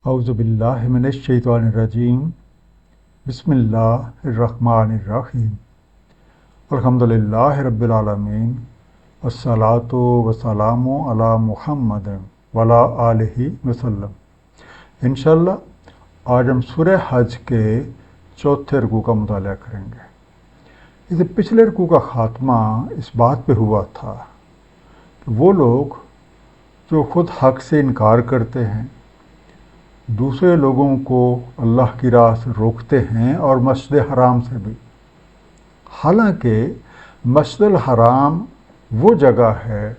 اعوذ باللہ من الشیطان الرجیم بسم اللہ الرحمن الرحیم الحمدللہ رب العالمین والصلاۃ والسلام علی محمد وعلی آلہ وسلم۔ انشاءاللہ آج ہم سورہ حج کے چوتھے رکوع کا مطالعہ کریں گے۔ اس پچھلے رکوع کا خاتمہ اس بات پہ ہوا تھا کہ وہ لوگ جو خود حق سے انکار کرتے ہیں، دوسرے لوگوں کو اللہ کی راہ سے روکتے ہیں اور مسجد حرام سے بھی، حالانکہ مسجد الحرام وہ جگہ ہے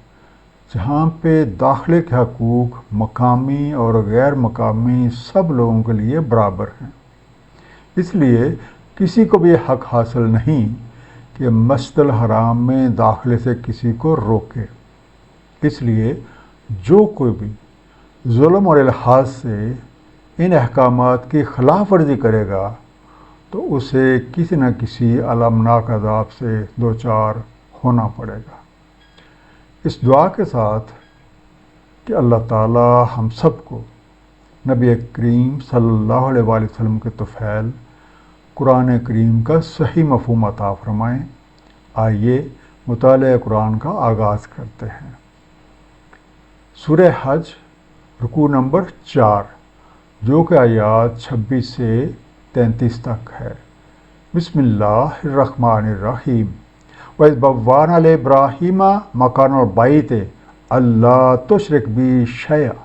جہاں پہ داخلے کے حقوق مقامی اور غیر مقامی سب لوگوں کے لیے برابر ہیں۔ اس لیے کسی کو بھی حق حاصل نہیں کہ مسجد الحرام میں داخلے سے کسی کو روکے۔ اس لیے جو کوئی بھی ظلم اور الحاظ سے ان احکامات کی خلاف ورزی کرے گا تو اسے کسی نہ کسی المناک عذاب سے دوچار ہونا پڑے گا۔ اس دعا کے ساتھ کہ اللہ تعالی ہم سب کو نبی کریم صلی اللہ علیہ وآلہ وسلم کے طفیل قرآن کریم کا صحیح مفہوم عطا فرمائیں، آئیے مطالعہ قرآن کا آغاز کرتے ہیں۔ سورہ حج رکوع نمبر 4، جو کہ آیات 26 سے 33 تک ہے۔ بسم اللہ الرحمن الرحیم۔ وَإِذْ بَوَّأْنَا لِإِبْرَاهِيمَ مَكَانَ الْبَيْتِ أَلَّا تُشْرِكْ بِي شَيْئًا،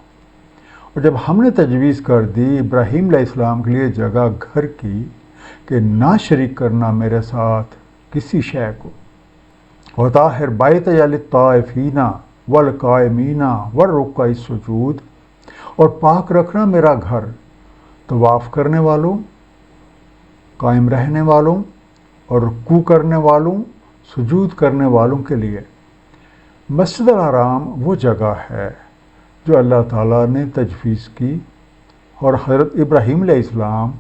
اور جب ہم نے تجویز کر دی ابراہیم علیہ السلام کے لیے جگہ گھر کی کہ نہ شریک کرنا میرے ساتھ کسی شے کو، وَطَهِّرْ بَيْتِيَ لِلطَّائِفِينَ وَالْقَائِمِينَ وَالرُّكَّعِ السُّجُودِ، اور پاک رکھنا میرا گھر طواف کرنے والوں، قائم رہنے والوں اور رکوع کرنے والوں، سجود کرنے والوں کے لیے۔ مسجد الحرام وہ جگہ ہے جو اللہ تعالیٰ نے تجویز کی اور حضرت ابراہیم علیہ السلام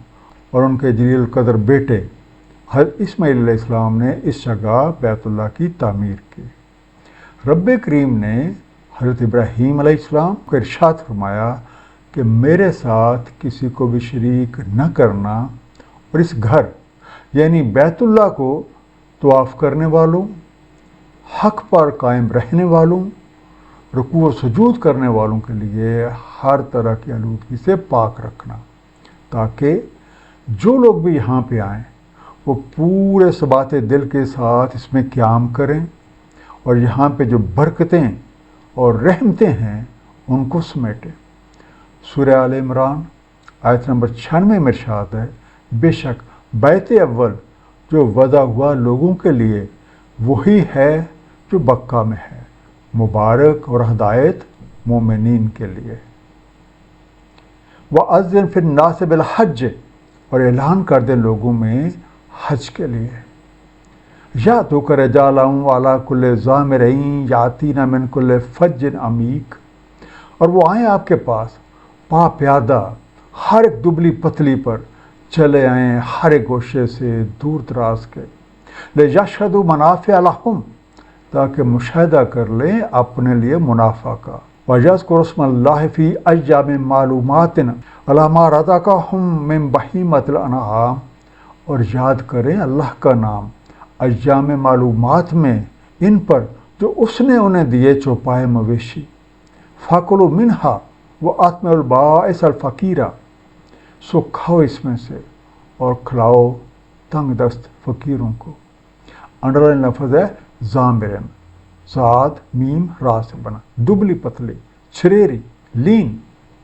اور ان کے جلیل القدر بیٹے حضرت اسماعیل علیہ السلام نے اس جگہ بیت اللہ کی تعمیر کی۔ رب کریم نے حضرت ابراہیم علیہ السلام کو ارشاد فرمایا کہ میرے ساتھ کسی کو بھی شریک نہ کرنا، اور اس گھر یعنی بیت اللہ کو طواف کرنے والوں، حق پر قائم رہنے والوں، رکوع و سجود کرنے والوں کے لیے ہر طرح کی آلودگی سے پاک رکھنا، تاکہ جو لوگ بھی یہاں پہ آئیں وہ پورے ثبات دل کے ساتھ اس میں قیام کریں اور یہاں پہ جو برکتیں اور رحمتیں ہیں ان کو سمیٹیں۔ سورہ آل عمران آیت نمبر 96 میں ارشاد ہے، بے شک بیت اول جو وضع ہوا لوگوں کے لیے وہی ہے جو مکہ میں ہے، مبارک اور ہدایت مومنین کے لیے۔ وَأَذِّن فِي النَّاسِ بِالْحَجِّ، اور اعلان کر دے لوگوں میں حج کے لیے۔ یَأْتُوکَ رِجَالًا وَعَلَىٰ كُلِّ ضَامِرٍ یَأْتِینَ مِنْ كُلِّ فَجٍّ عَمِیقٍ، اور وہ آئیں آپ کے پاس پا پیادہ، ہر ایک دبلی پتلی پر چلے آئیں ہر ایک گوشے سے دور دراز کے، لِیَشْهَدُوا مَنَافِعَ لَهُمْ، تاکہ مشاہدہ کر لیں اپنے لیے منافع کا، وَيَذْكُرُوا اسْمَ اللَّهِ فِي أَيَّامٍ مَّعْلُومَاتٍ عَلَىٰ مَا رَزَقَهُم مِّن بَهِیمَةِ الْأَنْعَامِ، اور یاد کریں اللہ کا نام ایام معلومات میں ان پر جو اس نے انہیں دیے چوپائے مویشی، فَكُلُوا مِنْهَا وَأَطْعِمُوا الْبَائِسَ الْفَقِیرَ، سو کھاؤ اس میں سے اور کھلاؤ تنگ دست فقیروں کو۔ انڈرلائن لفظ ہے ضامرن، صاد میم را سے بنا، دبلی پتلی، چھریری، لین،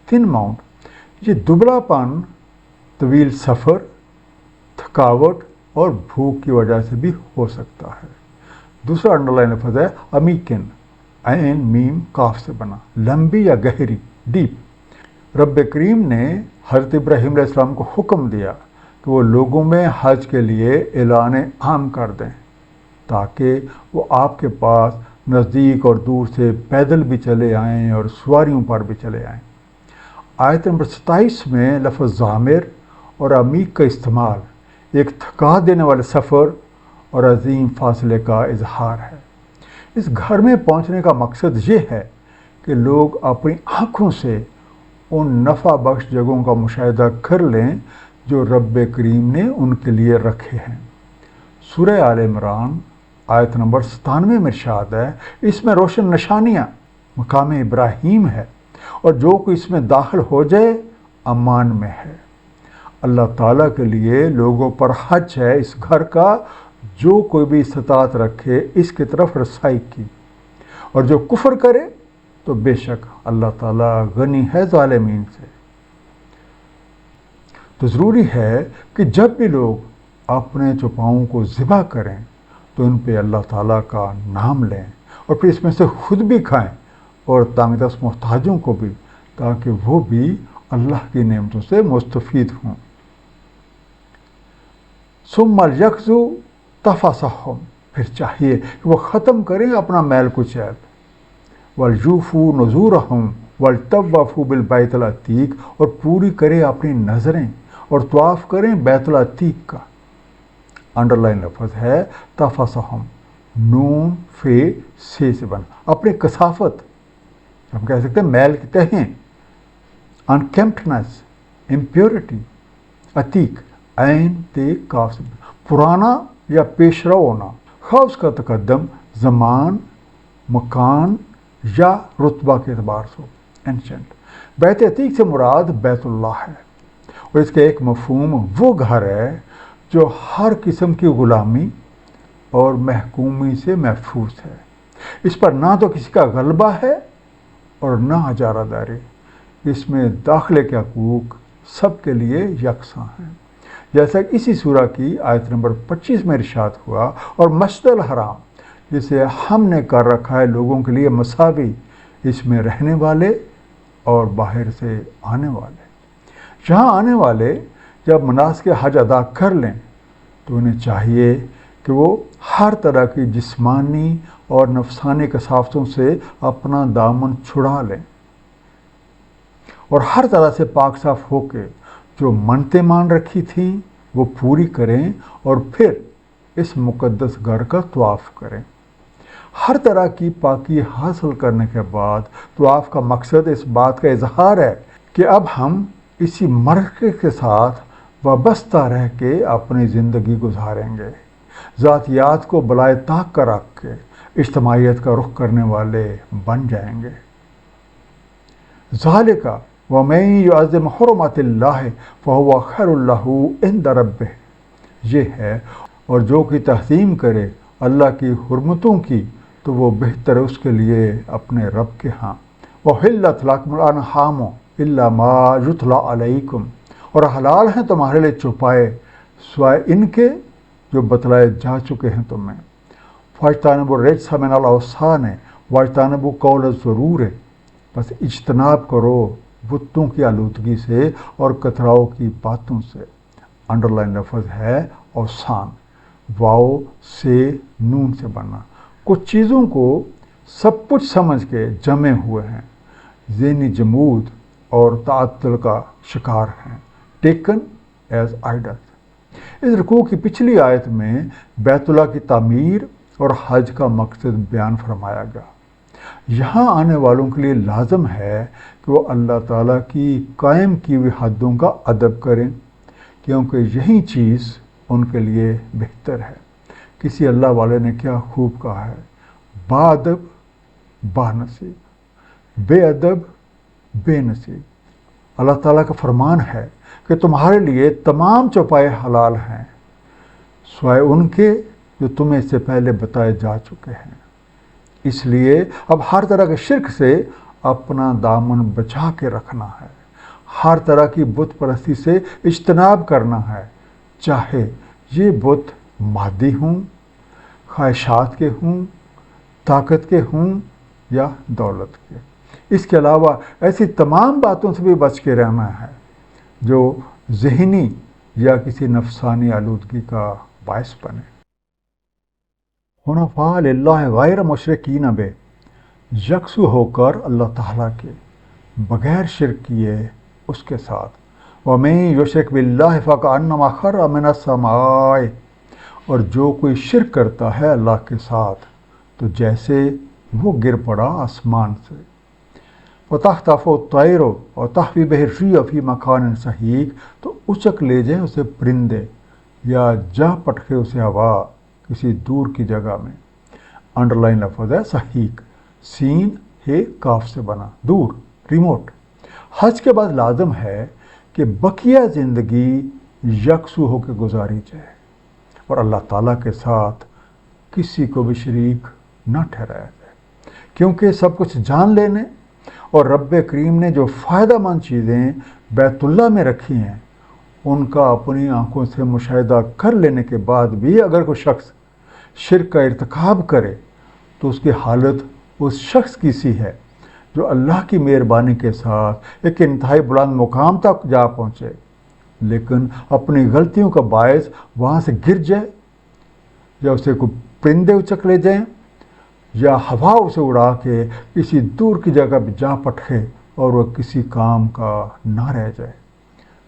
تھن ماؤنٹ۔ یہ دبلا پن طویل سفر، تھکاوٹ اور بھوک کی وجہ سے بھی ہو سکتا ہے۔ دوسرا انڈرلائن لفظ ہے امیکن، عین میم کاف سے بنا، لمبی یا گہری، ڈیپ۔ رب کریم نے حضرت ابراہیم علیہ السلام کو حکم دیا کہ وہ لوگوں میں حج کے لیے اعلان عام کر دیں، تاکہ وہ آپ کے پاس نزدیک اور دور سے پیدل بھی چلے آئیں اور سواریوں پر بھی چلے آئیں۔ آیت نمبر 27 میں لفظ ضامر اور عمیق کا استعمال ایک تھکا دینے والے سفر اور عظیم فاصلے کا اظہار ہے۔ اس گھر میں پہنچنے کا مقصد یہ ہے کہ لوگ اپنی آنکھوں سے ان نفع بخش جگہوں کا مشاہدہ کر لیں جو رب کریم نے ان کے لیے رکھے ہیں۔ سورہ آل عمران آیت نمبر 97 میں ارشاد ہے، اس میں روشن نشانیاں مقام ابراہیم ہے، اور جو کوئی اس میں داخل ہو جائے امان میں ہے۔ اللہ تعالیٰ کے لیے لوگوں پر حج ہے اس گھر کا، جو کوئی بھی استطاعت رکھے اس کی طرف رسائی کی، اور جو کفر کرے تو بے شک اللہ تعالیٰ غنی ہے ظالمین سے۔ تو ضروری ہے کہ جب بھی لوگ اپنے چوپاؤں کو ذبح کریں تو ان پہ اللہ تعالیٰ کا نام لیں، اور پھر اس میں سے خود بھی کھائیں اور تانگ دست محتاجوں کو بھی، تاکہ وہ بھی اللہ کی نعمتوں سے مستفید ہوں۔ ثم لیقضوا تفثہم، پھر چاہیے کہ وہ ختم کریں اپنا میل کچیل، ولیوفوا نذورہم ولطوفوا بالبیت العتیق، اور پوری کریں اپنی نظریں اور طواف کریں بیت العتیق کا۔ انڈر لائن لفظ ہے تفثہم، نون فے سے بنا، اپنی کثافت، ہم کہہ سکتے ہیں میل کی تہیں، انکیمپٹنس، امپیورٹی، عتیق عین تے کاف سے پرانا یا پیش رو ہونا، خواہ اس کا تقدم زمان، مکان یا رتبہ کے اعتبار سے ہو، اینشنٹ۔ بیت عتیق سے مراد بیت اللہ ہے، اور اس کا ایک مفہوم وہ گھر ہے جو ہر قسم کی غلامی اور محکومی سے محفوظ ہے۔ اس پر نہ تو کسی کا غلبہ ہے اور نہ اجارہ داری، اس میں داخلے کے حقوق سب کے لیے یکساں ہیں، جیسا کہ اسی سورہ کی آیت نمبر 25 میں ارشاد ہوا، اور مسجد الحرام جسے ہم نے کر رکھا ہے لوگوں کے لیے مساوی، اس میں رہنے والے اور باہر سے آنے والے۔ یہاں آنے والے جب مناسک حج ادا کر لیں تو انہیں چاہیے کہ وہ ہر طرح کی جسمانی اور نفسانی کثافتوں سے اپنا دامن چھڑا لیں، اور ہر طرح سے پاک صاف ہو کے جو منتیں مان رکھی تھیں وہ پوری کریں، اور پھر اس مقدس گھر کا طواف کریں۔ ہر طرح کی پاکی حاصل کرنے کے بعد طواف کا مقصد اس بات کا اظہار ہے کہ اب ہم اسی مرکز کے ساتھ وابستہ رہ کے اپنی زندگی گزاریں گے، ذاتیات کو بالائے طاق کا رکھ کے اجتماعیت کا رخ کرنے والے بن جائیں گے۔ ذالک ومن یعظم حرمات اللہ فہو خیر لہ عند ربہ، یہ ہے، اور جو کی تعظیم کرے اللہ کی حرمتوں کی تو وہ بہتر ہے اس کے لیے اپنے رب کے ہاں۔ وحلت لکم الانعام الا ما یتلی علیکم، اور حلال ہیں تمہارے لیے چوپائے سوائے ان کے جو بتلائے جا چکے ہیں تمہیں۔ فاجتنبوا الرجس من الاوثان واجتنبوا قول الزور، بس اجتناب کرو بتوں کی آلودگی سے اور کتراؤ کی باتوں سے۔ انڈر لائن لفظ ہے اوثان، واؤ سے نون سے بننا۔ کچھ چیزوں کو سب کچھ سمجھ کے جمے ہوئے ہیں، ذہنی جمود اور تعطل کا شکار ہیں، ٹیکن ایز آئیڈل۔ اس رکوع کی پچھلی آیت میں بیت اللہ کی تعمیر اور حج کا مقصد بیان فرمایا گیا۔ یہاں آنے والوں کے لیے لازم ہے کہ وہ اللہ تعالیٰ کی قائم کی ہوئی حدوں کا ادب کریں، کیونکہ یہی چیز ان کے لیے بہتر ہے۔ کسی اللہ والے نے کیا خوب کہا ہے، با ادب با نصیب، بے ادب بے نصیب۔ اللہ تعالیٰ کا فرمان ہے کہ تمہارے لیے تمام چوپائے حلال ہیں سوائے ان کے جو تمہیں اس سے پہلے بتائے جا چکے ہیں۔ اس لیے اب ہر طرح کے شرک سے اپنا دامن بچا کے رکھنا ہے، ہر طرح کی بت پرستی سے اجتناب کرنا ہے، چاہے یہ بت مادی ہوں، خواہشات کے ہوں، طاقت کے ہوں یا دولت کے۔ اس کے علاوہ ایسی تمام باتوں سے بھی بچ کے رہنا ہے جو ذہنی یا کسی نفسانی آلودگی کا باعث بنے۔ حنفاء للہ غیر مشرکین بہ، یکسو ہو کر اللہ تعالیٰ کے بغیر شرک کیے اس کے ساتھ۔ ومن یشرک باللہ فکأنما خر من السماء، اور جو کوئی شرک کرتا ہے اللہ کے ساتھ تو جیسے وہ گر پڑا آسمان سے۔ وَتَخْطَفُ الطَّيْرُ وَتَهْوِي بِهِ الرِّيحُ فِي مَكَانٍ سَحِيقٍ، تو اچک لے جائیں اسے پرندے یا جا پٹکے اسے ہوا کسی دور کی جگہ میں۔ انڈر لائن لفظ ہے سحیق، سین ہے کاف سے بنا، دور، ریموٹ۔ حج کے بعد لازم ہے کہ بقیہ زندگی یکسو ہو کے گزاری جائے اور اللہ تعالیٰ کے ساتھ کسی کو بھی شریک نہ ٹھہرایا جائے، کیونکہ سب کچھ جان لینے اور رب کریم نے جو فائدہ مند چیزیں بیت اللہ میں رکھی ہیں ان کا اپنی آنکھوں سے مشاہدہ کر لینے کے بعد بھی اگر کوئی شخص شرک کا ارتکاب کرے تو اس کی حالت اس شخص کی سی ہے جو اللہ کی مہربانی کے ساتھ ایک انتہائی بلند مقام تک جا پہنچے، لیکن اپنی غلطیوں کا باعث وہاں سے گر جائے، یا اسے کوئی پرندے اچک لے جائیں، یا ہوا اسے اڑا کے کسی دور کی جگہ پہ جا پٹکے اور وہ کسی کام کا نہ رہ جائے۔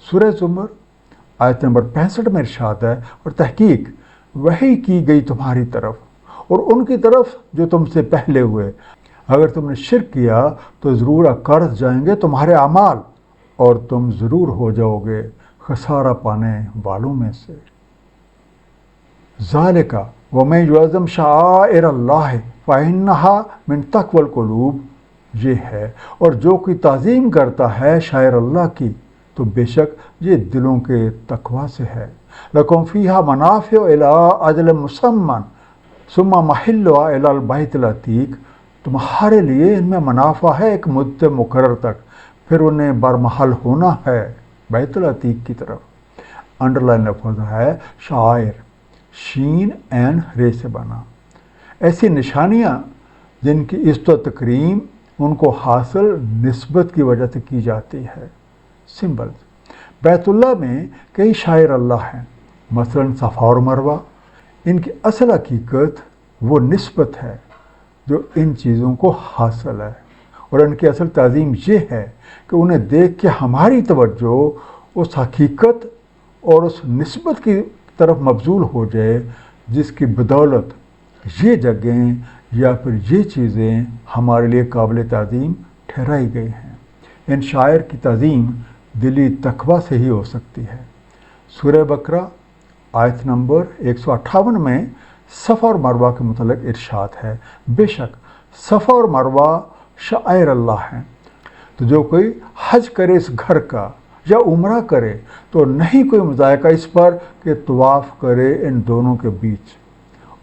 سورہ زمر آیت نمبر 65 میں ارشاد ہے، اور تحقیق وحی کی گئی تمہاری طرف اور ان کی طرف جو تم سے پہلے ہوئے، اگر تم نے شرک کیا تو ضرور اکرز جائیں گے تمہارے اعمال اور تم ضرور ہو جاؤ گے خسارہ پانے والوں میں سے۔ ذالک ومن یعظم شعائر اللہ فإنہا من تقوی القلوب، یہ ہے اور جو کوئی تعظیم کرتا ہے شاعر اللہ کی تو بے شک یہ دلوں کے تقوی سے ہے۔ لکم فیہا منافع الی اجل مسمى ثم محلھا الی البیت العتیق، تمہارے لیے ان میں منافع ہے ایک مدت مقرر تک، پھر انہیں برمحل ہونا ہے بیت العتیق کی طرف۔ انڈر لائن لفظ ہے شعائر، شین عین رے سے بنا، ایسی نشانیاں جن کی عزت و تکریم ان کو حاصل نسبت کی وجہ سے کی جاتی ہے، سمبلز۔ بیت اللہ میں کئی شاعر اللہ ہیں، مثلا صفا اور مروہ، ان کی اصل حقیقت وہ نسبت ہے جو ان چیزوں کو حاصل ہے، اور ان کی اصل تعظیم یہ ہے کہ انہیں دیکھ کے ہماری توجہ اس حقیقت اور اس نسبت کی طرف مبذول ہو جائے جس کی بدولت یہ جگہیں یا پھر یہ چیزیں ہمارے لیے قابل تعظیم ٹھہرائی گئی ہیں۔ ان شاعر کی تعظیم دلی تقوی سے ہی ہو سکتی ہے۔ سورہ بقرہ آیت نمبر 158 میں صفا اور مروہ کے متعلق ارشاد ہے، بے شک صفا اور مروہ شعائر اللہ ہیں، تو جو کوئی حج کرے اس گھر کا یا عمرہ کرے تو نہیں کوئی مذائقہ اس پر کہ طواف کرے ان دونوں کے بیچ،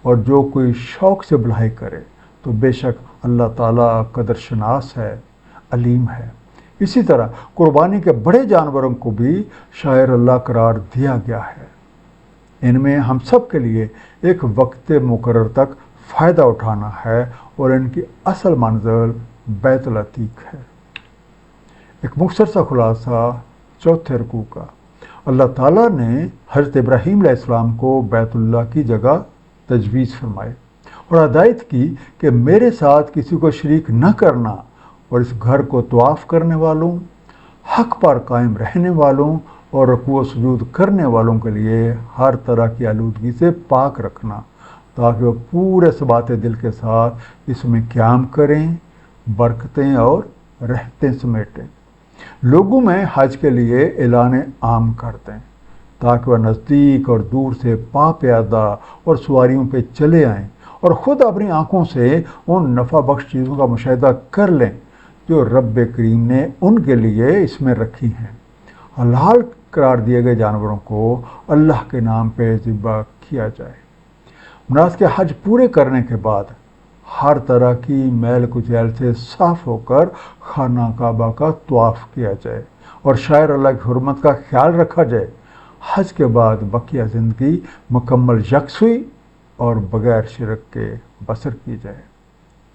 اور جو کوئی شوق سے بلائی کرے تو بے شک اللہ تعالیٰ قدر شناس ہے، علیم ہے۔ اسی طرح قربانی کے بڑے جانوروں کو بھی شاعر اللہ قرار دیا گیا ہے، ان میں ہم سب کے لیے ایک وقت مقرر تک فائدہ اٹھانا ہے اور ان کی اصل منزل بیت العتیق ہے۔ ایک مختصر سا خلاصہ چوتھے رکوع کا، اللہ تعالیٰ نے حضرت ابراہیم علیہ السلام کو بیت اللہ کی جگہ تجویز فرمائے اور ہدایت کی کہ میرے ساتھ کسی کو شریک نہ کرنا، اور اس گھر کو طواف کرنے والوں، حق پر قائم رہنے والوں اور رکوع و سجود کرنے والوں کے لیے ہر طرح کی آلودگی سے پاک رکھنا، تاکہ وہ پورے ثبات دل کے ساتھ اس میں قیام کریں، برکتیں اور رحمتیں سمیٹیں، لوگوں میں حج کے لیے اعلان عام کر دیں تاکہ وہ نزدیک اور دور سے پا پیادہ اور سواریوں پہ چلے آئیں اور خود اپنی آنکھوں سے ان نفع بخش چیزوں کا مشاہدہ کر لیں جو رب کریم نے ان کے لیے اس میں رکھی ہیں۔ حلال قرار دیے گئے جانوروں کو اللہ کے نام پہ ذبح کیا جائے۔ مناسک حج پورے کرنے کے بعد ہر طرح کی میل کچیل سے صاف ہو کر خانہ کعبہ کا طواف کیا جائے اور شاعر اللہ کی حرمت کا خیال رکھا جائے۔ حج کے بعد بقیہ زندگی مکمل یکسوئی اور بغیر شرک کے بسر کی جائے۔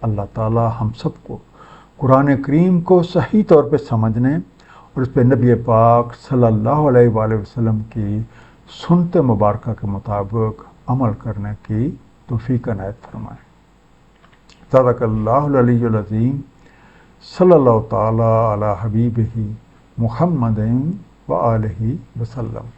اللہ تعالی ہم سب کو قرآن کریم کو صحیح طور پہ سمجھنے اور اس پہ نبی پاک صلی اللہ علیہ وآلہ وسلم کی سنت مبارکہ کے مطابق عمل کرنے کی توفیق عنایت فرمائے۔ صدق اللہ العلی العظیم، صلی اللہ تعالی علی حبیبہ محمد وآلہ وسلم۔